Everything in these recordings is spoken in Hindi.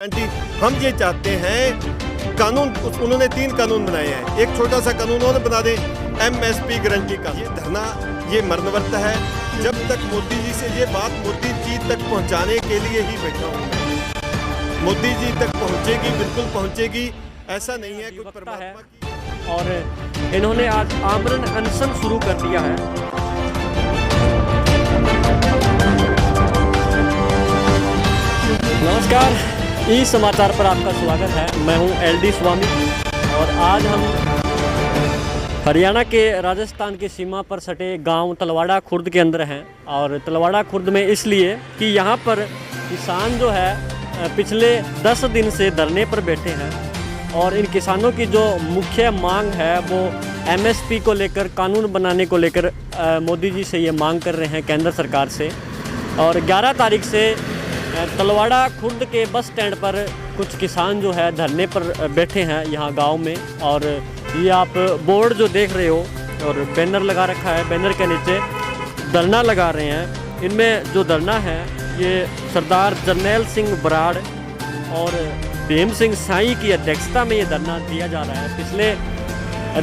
आंटी, हम ये चाहते हैं कानून, उन्होंने 3 कानून बनाए हैं। एक छोटा सा कानून और बना दें, एमएसपी गारंटी का। ये धरना ये मर्मवर्त है। जब तक मोदी जी से ये बात मोदी जी तक पहुंचाने के लिए ही बैठा हूँ। मोदी जी तक पहुंचेगी, बिल्कुल पहुंचेगी, ऐसा नहीं है कुछ परमात्मा की। और इन्होंने आज आमरण अनशन शुरू कर दिया है। नमस्कार, ई समाचार पर आपका स्वागत है। मैं हूं एलडी स्वामी और आज हम हरियाणा के राजस्थान की सीमा पर सटे गांव तलवाड़ा खुर्द के अंदर हैं। और तलवाड़ा खुर्द में इसलिए कि यहां पर किसान जो है पिछले 10 दिन से धरने पर बैठे हैं और इन किसानों की जो मुख्य मांग है वो एमएसपी को लेकर, कानून बनाने को लेकर मोदी जी से ये मांग कर रहे हैं केंद्र सरकार से। और 11 तारीख से तलवाड़ा खुर्द के बस स्टैंड पर कुछ किसान जो है धरने पर बैठे हैं यहाँ गांव में। और ये आप बोर्ड जो देख रहे हो और बैनर लगा रखा है, बैनर के नीचे धरना लगा रहे हैं। इनमें जो धरना है ये सरदार जरनैल सिंह बराड़ और भीम सिंह साई की अध्यक्षता में ये धरना दिया जा रहा है। पिछले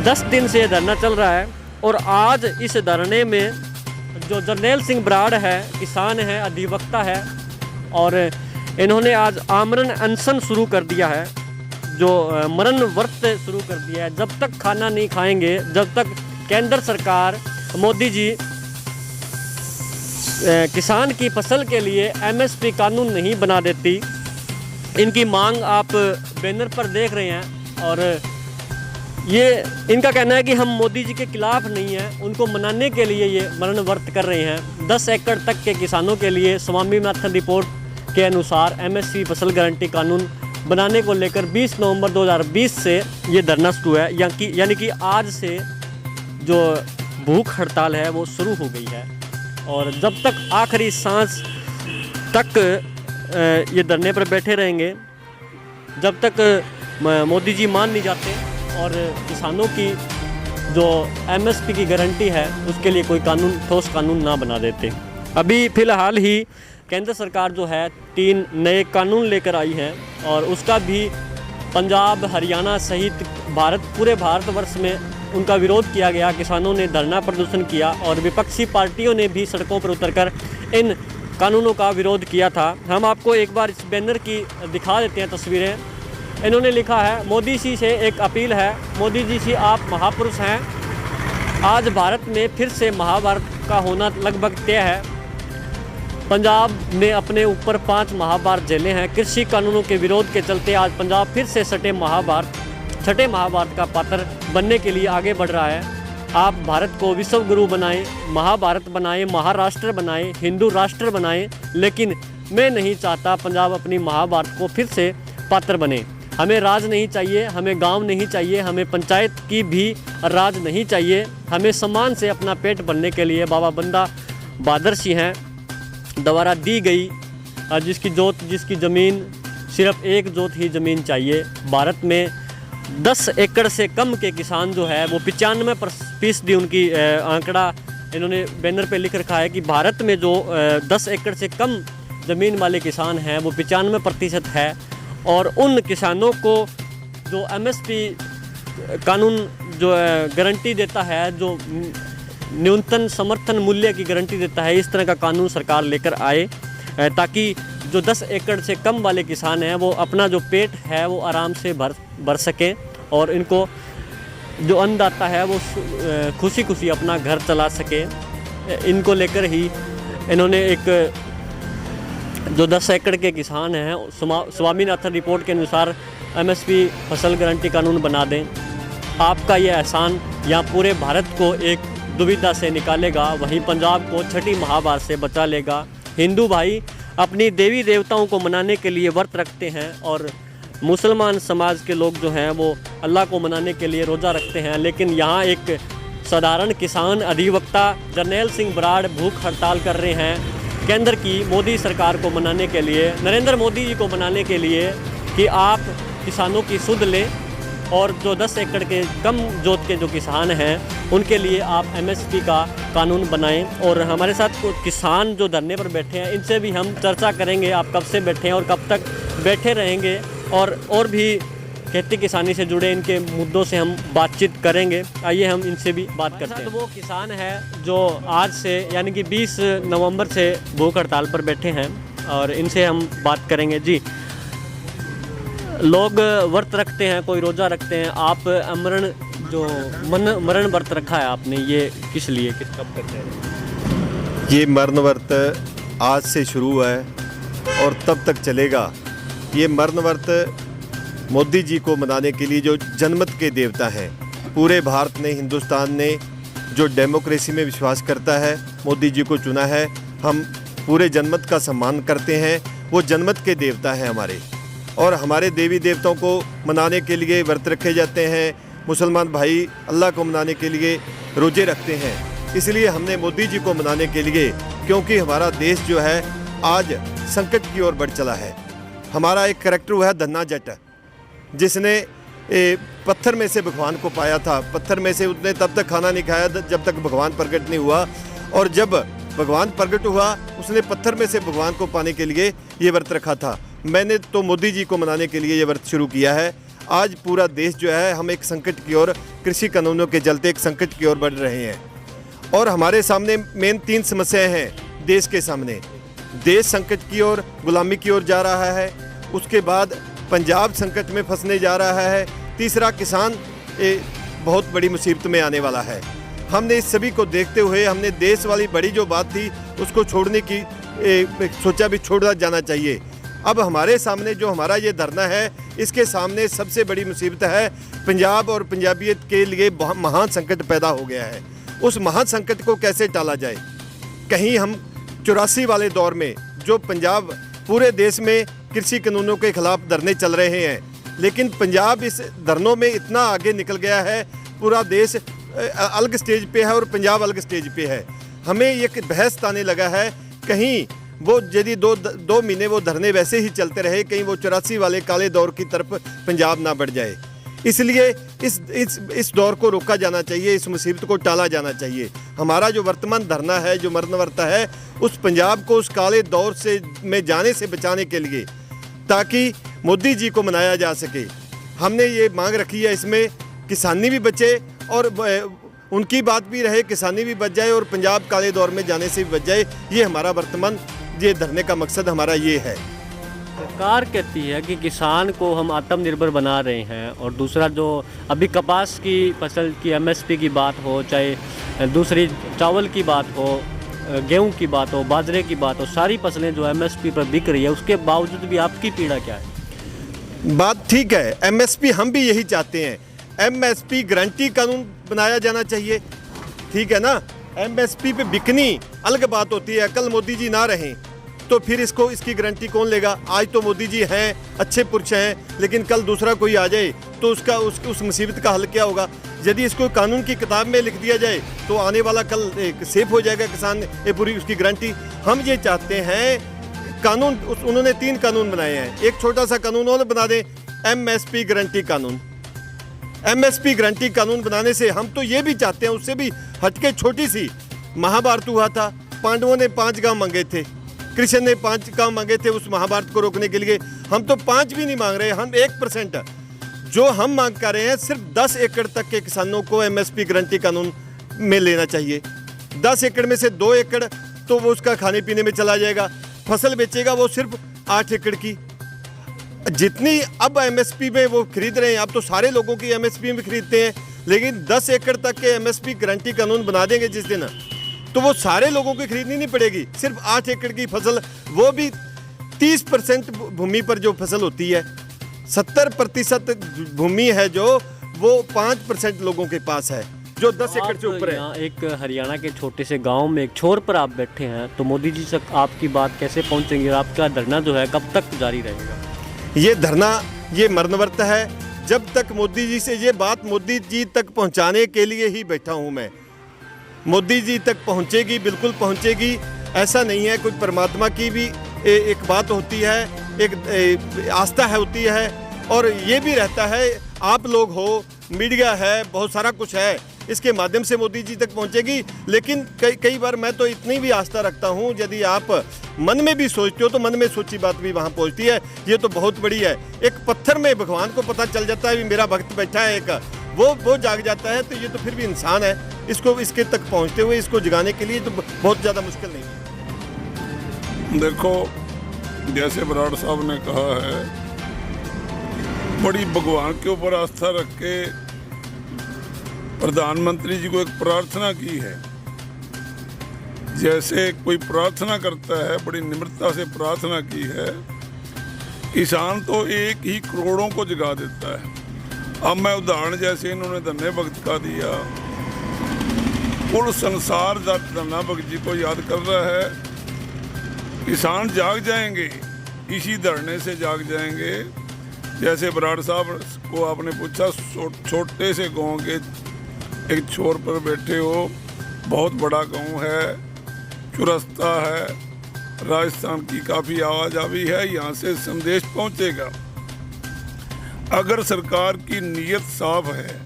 10 दिन से ये धरना चल रहा है और आज इस धरने में जो जरनैल सिंह बराड़ है, किसान है, अधिवक्ता है, और इन्होंने आज आमरण अनशन शुरू कर दिया है, जो मरण व्रत शुरू कर दिया है। जब तक खाना नहीं खाएंगे, जब तक केंद्र सरकार, मोदी जी किसान की फसल के लिए एमएसपी कानून नहीं बना देती, इनकी मांग आप बैनर पर देख रहे हैं। और ये इनका कहना है कि हम मोदी जी के खिलाफ नहीं हैं, उनको मनाने के लिए ये मरण व्रत कर रहे हैं। 10 एकड़ तक के किसानों के लिए स्वामीनाथन रिपोर्ट के अनुसार एमएसपी फसल गारंटी कानून बनाने को लेकर 20 नवंबर 2020 से ये धरना शुरू है। यानी कि आज से जो भूख हड़ताल है वो शुरू हो गई है। और जब तक आखिरी सांस तक ये धरने पर बैठे रहेंगे, जब तक मोदी जी मान नहीं जाते और किसानों की जो एमएसपी की गारंटी है उसके लिए कोई कानून, ठोस कानून ना बना देते। अभी फ़िलहाल ही केंद्र सरकार जो है 3 नए कानून लेकर आई है और उसका भी पंजाब, हरियाणा सहित पूरे भारतवर्ष में उनका विरोध किया गया। किसानों ने धरना प्रदर्शन किया और विपक्षी पार्टियों ने भी सड़कों पर उतरकर इन कानूनों का विरोध किया था। हम आपको एक बार इस बैनर की दिखा देते हैं तस्वीरें। इन्होंने लिखा है, मोदी जी से एक अपील है, मोदी जी से आप महापुरुष हैं। आज भारत में फिर से महाभारत का होना लगभग तय है। पंजाब ने अपने ऊपर 5 महाभारत झेले हैं। कृषि कानूनों के विरोध के चलते आज पंजाब फिर से छठे महाभारत का पात्र बनने के लिए आगे बढ़ रहा है। आप भारत को विश्व गुरु बनाएं, महाभारत बनाएं, महाराष्ट्र बनाएं, हिंदू राष्ट्र बनाएं, लेकिन मैं नहीं चाहता पंजाब अपनी महाभारत को फिर से पात्र बने। हमें राज नहीं चाहिए, हमें गांव नहीं चाहिए, हमें पंचायत की भी राज नहीं चाहिए। हमें सम्मान से अपना पेट भरने के लिए बाबा बंदा बहादुर सिंह हैं द्वारा दी गई जिसकी ज़मीन सिर्फ एक जोत ही ज़मीन चाहिए। भारत में 10 एकड़ से कम के किसान जो है वो 95% उनकी आंकड़ा इन्होंने बैनर पे लिख रखा है कि भारत में जो 10 एकड़ से कम ज़मीन वाले किसान हैं वो 95% है। और उन किसानों को जो एमएसपी कानून जो गारंटी देता है, जो न्यूनतम समर्थन मूल्य की गारंटी देता है, इस तरह का कानून सरकार लेकर आए ताकि जो 10 एकड़ से कम वाले किसान हैं वो अपना जो पेट है वो आराम से भर सकें और इनको जो अन्नदाता है वो खुशी खुशी अपना घर चला सके। इनको लेकर ही इन्होंने एक जो 10 एकड़ के किसान हैं स्वामीनाथन रिपोर्ट के अनुसार एमएसपी फसल गारंटी कानून बना दें। आपका ये एहसान यहाँ पूरे भारत को एक दुविधा से निकालेगा, वहीं पंजाब को छठी महाभारत से बचा लेगा। हिंदू भाई अपनी देवी देवताओं को मनाने के लिए व्रत रखते हैं और मुसलमान समाज के लोग जो हैं वो अल्लाह को मनाने के लिए रोज़ा रखते हैं। लेकिन यहाँ एक साधारण किसान अधिवक्ता जरनैल सिंह बराड़ भूख हड़ताल कर रहे हैं केंद्र की मोदी सरकार को मनाने के लिए, नरेंद्र मोदी जी को मनाने के लिए कि आप किसानों की सुध लें और जो 10 एकड़ के कम जोत के जो किसान हैं उनके लिए आप एमएसपी का कानून बनाएं। और हमारे साथ किसान जो धरने पर बैठे हैं इनसे भी हम चर्चा करेंगे, आप कब से बैठे हैं और कब तक बैठे रहेंगे, और भी खेती किसानी से जुड़े इनके मुद्दों से हम बातचीत करेंगे। आइए हम इनसे भी बात करते हैं। तो वो किसान है जो आज से यानी कि 20 नवंबर से भूख हड़ताल पर बैठे हैं और इनसे हम बात करेंगे। जी, लोग व्रत रखते हैं, कोई रोज़ा रखते हैं, आप अमरण जो मरण व्रत रखा है आपने, ये किस लिए, किस कब करते हैं? ये मरण व्रत आज से शुरू है और तब तक चलेगा। ये मरण व्रत मोदी जी को मनाने के लिए, जो जनमत के देवता हैं, पूरे भारत ने, हिंदुस्तान ने जो डेमोक्रेसी में विश्वास करता है, मोदी जी को चुना है। हम पूरे जनमत का सम्मान करते हैं, वो जनमत के देवता हैं हमारे, और हमारे देवी देवताओं को मनाने के लिए व्रत रखे जाते हैं। मुसलमान भाई अल्लाह को मनाने के लिए रोजे रखते हैं। इसलिए हमने मोदी जी को मनाने के लिए, क्योंकि हमारा देश जो है आज संकट की ओर बढ़ चला है। हमारा एक करैक्टर हुआ है धन्ना जट, जिसने पत्थर में से भगवान को पाया था। पत्थर में से उसने तब तक खाना नहीं खाया जब तक भगवान प्रकट नहीं हुआ, और जब भगवान प्रकट हुआ उसने पत्थर में से भगवान को पाने के लिए ये व्रत रखा था। मैंने तो मोदी जी को मनाने के लिए ये व्रत शुरू किया है। आज पूरा देश जो है, हम एक संकट की ओर, कृषि कानूनों के चलते एक संकट की ओर बढ़ रहे हैं, और हमारे सामने मेन 3 समस्याएं हैं देश के सामने। देश संकट की ओर, गुलामी की ओर जा रहा है, उसके बाद पंजाब संकट में फंसने जा रहा है, तीसरा किसान बहुत बड़ी मुसीबत में आने वाला है। हमने इस सभी को देखते हुए हमने देश वाली बड़ी जो बात थी उसको छोड़ने की सोचा, भी छोड़ा जाना चाहिए। अब हमारे सामने जो हमारा ये धरना है, इसके सामने सबसे बड़ी मुसीबत है पंजाब और पंजाबियत के लिए महान संकट पैदा हो गया है। उस महान संकट को कैसे टाला जाए? कहीं हम 84 वाले दौर में जो पंजाब, पूरे देश में कृषि कानूनों के खिलाफ धरने चल रहे हैं, लेकिन पंजाब इस धरनों में इतना आगे निकल गया है, पूरा देश अलग स्टेज पे है और पंजाब अलग स्टेज पे है। हमें ये बहस आने लगा है, कहीं वो यदि 2 महीने वो धरने वैसे ही चलते रहे, कहीं वो 84 वाले काले दौर की तरफ पंजाब ना बढ़ जाए। इसलिए इस दौर को रोका जाना चाहिए, इस मुसीबत को टाला जाना चाहिए। हमारा जो वर्तमान धरना है, जो मरण व्रत है, उस पंजाब को उस काले दौर से में जाने से बचाने के लिए, ताकि मोदी जी को मनाया जा सके। हमने ये मांग रखी है, इसमें किसानी भी बचे और उनकी बात भी रहे, किसानी भी बच जाए और पंजाब काले दौर में जाने से भी बच जाए। ये हमारा वर्तमान ये धरने का मकसद हमारा ये है। सरकार कहती है कि किसान को हम आत्मनिर्भर बना रहे हैं, और दूसरा जो अभी कपास की फसल की एमएसपी की बात हो, चाहे दूसरी चावल की बात हो, गेहूं की बात हो, बाजरे की बात हो, सारी फसलें जो एमएसपी पर बिक रही है, उसके बावजूद भी आपकी पीड़ा क्या है? बात ठीक है, एमएसपी हम भी यही चाहते हैं। एमएसपी गारंटी कानून बनाया जाना चाहिए, ठीक है ना। एमएसपी पे बिकनी अलग बात होती है। कल मोदी जी ना रहें तो फिर इसकी गारंटी कौन लेगा? आज तो मोदी जी हैं, अच्छे पुरुष हैं, लेकिन कल दूसरा कोई आ जाए तो उस मुसीबत का हल क्या होगा? यदि इसको कानून की किताब में लिख दिया जाए तो आने वाला कल सेफ हो जाएगा किसान, ये पूरी उसकी गारंटी। हम ये चाहते हैं कानून, उन्होंने 3 कानून बनाए हैं, एक छोटा सा कानून और बना दें, एमएसपी गारंटी कानून। एमएसपी गारंटी कानून बनाने से हम तो ये भी चाहते हैं, उससे भी हटके छोटी सी, महाभारत हुआ था, पांडवों ने 5 गांव मांगे थे, कृष्ण ने 5 गांव मांगे थे उस महाभारत को रोकने के लिए। हम तो 5 भी नहीं मांग रहे, हम 1% जो हम मांग कर रहे हैं, सिर्फ 10 एकड़ तक के किसानों को एमएसपी गारंटी कानून में लेना चाहिए। 10 एकड़ में से 2 एकड़ तो वो उसका खाने पीने में चला जाएगा, फसल बेचेगा वो सिर्फ 8 एकड़ की। जितनी अब एमएसपी में वो खरीद रहे हैं, अब तो सारे लोगों की एमएसपी में खरीदते हैं, लेकिन 10 एकड़ तक के एमएसपी गारंटी कानून बना देंगे जिस दिन, तो वो सारे लोगों की खरीदनी नहीं पड़ेगी। सिर्फ 8 एकड़ की फसल, वो भी 30% भूमि पर जो फसल होती है, 70% भूमि है जो वो 5% लोगों के पास है, जो 10 एकड़ से ऊपर है। यहाँ एक हरियाणा के छोटे से गांव में एक छोर पर आप बैठे हैं, तो मोदी जी तक आपकी बात कैसे पहुंचेंगी और आपका धरना जो है कब तक जारी रहेगा? ये धरना, ये मरण व्रत है। जब तक मोदी जी से ये बात मोदी जी तक पहुंचाने के लिए ही बैठा हूं मैं। मोदी जी तक पहुंचेगी, बिल्कुल पहुंचेगी। ऐसा नहीं है, कोई परमात्मा की भी एक बात होती है, एक आस्था होती है, और ये भी रहता है, आप लोग हो, मीडिया है, बहुत सारा कुछ है, इसके माध्यम से मोदी जी तक पहुंचेगी। लेकिन कई बार मैं तो इतनी भी आस्था रखता हूं, यदि आप मन में भी सोचते हो तो मन में सोची बात भी वहां पहुंचती है। ये तो बहुत बड़ी है। एक पत्थर में भगवान को पता चल जाता है कि मेरा भक्त बैठा है, एक वो जाग जाता है, तो ये तो फिर भी इंसान है। इसको इसके तक पहुंचते हुए इसको जगाने के लिए तो बहुत ज़्यादा मुश्किल नहीं है। देखो, जैसे बराड़ साहब ने कहा है, बड़ी भगवान के ऊपर आस्था रख के प्रधानमंत्री जी को एक प्रार्थना की है। जैसे कोई प्रार्थना करता है, बड़ी निम्रता से प्रार्थना की है। किसान तो एक ही करोड़ों को जगा देता है। अब मैं उदाहरण जैसे इन्होंने धन्य भक्त का दिया, कुल संसार धन्ना भक्त जी को याद कर रहा है। किसान जाग जाएंगे, इसी धरने से जाग जाएंगे। जैसे बराड़ साहब को आपने पूछा, छोटे से गांव के एक छोर पर बैठे हो, बहुत बड़ा गांव है, चुरस्ता है, राजस्थान की काफ़ी आवाजाही है, यहाँ से संदेश पहुँचेगा। अगर सरकार की नीयत साफ है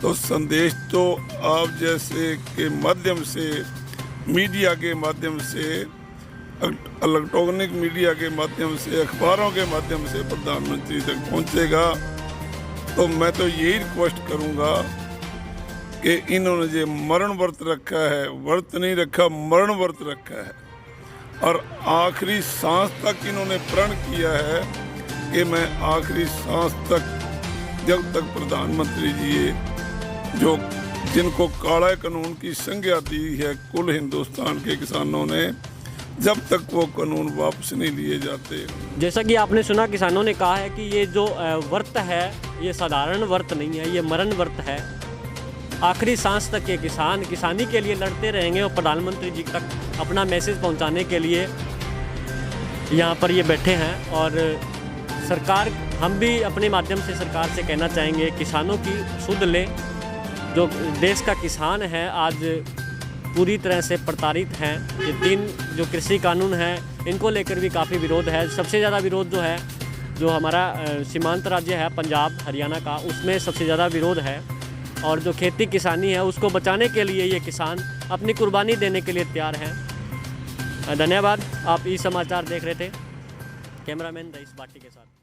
तो संदेश तो आप जैसे के माध्यम से, मीडिया के माध्यम से, इलेक्ट्रॉनिक मीडिया के माध्यम से, अखबारों के माध्यम से प्रधानमंत्री तक पहुंचेगा। तो मैं तो यही रिक्वेस्ट करूंगा कि इन्होंने जो मरण व्रत रखा है, व्रत नहीं रखा, मरण व्रत रखा है, और आखिरी सांस तक इन्होंने प्रण किया है कि मैं आखिरी सांस तक, जब तक प्रधानमंत्री जी जो जिनको काला कानून की संज्ञा दी है कुल हिंदुस्तान के किसानों ने, जब तक वो कानून वापस नहीं लिए जाते। जैसा कि आपने सुना, किसानों ने कहा है कि ये जो व्रत है ये साधारण व्रत नहीं है, ये मरण व्रत है। आखिरी सांस तक ये किसान किसानी के लिए लड़ते रहेंगे और प्रधानमंत्री जी तक अपना मैसेज पहुंचाने के लिए यहाँ पर ये बैठे हैं। और सरकार, हम भी अपने माध्यम से सरकार से कहना चाहेंगे, किसानों की सुध ले। जो देश का किसान है आज पूरी तरह से प्रताड़ित हैं। ये 3 जो कृषि कानून हैं इनको लेकर भी काफ़ी विरोध है। सबसे ज़्यादा विरोध जो है, जो हमारा सीमांत राज्य है पंजाब हरियाणा का, उसमें सबसे ज़्यादा विरोध है। और जो खेती किसानी है उसको बचाने के लिए ये किसान अपनी कुर्बानी देने के लिए तैयार हैं। धन्यवाद। आप ई समाचार देख रहे थे, कैमरामैन रईस बाटी के साथ।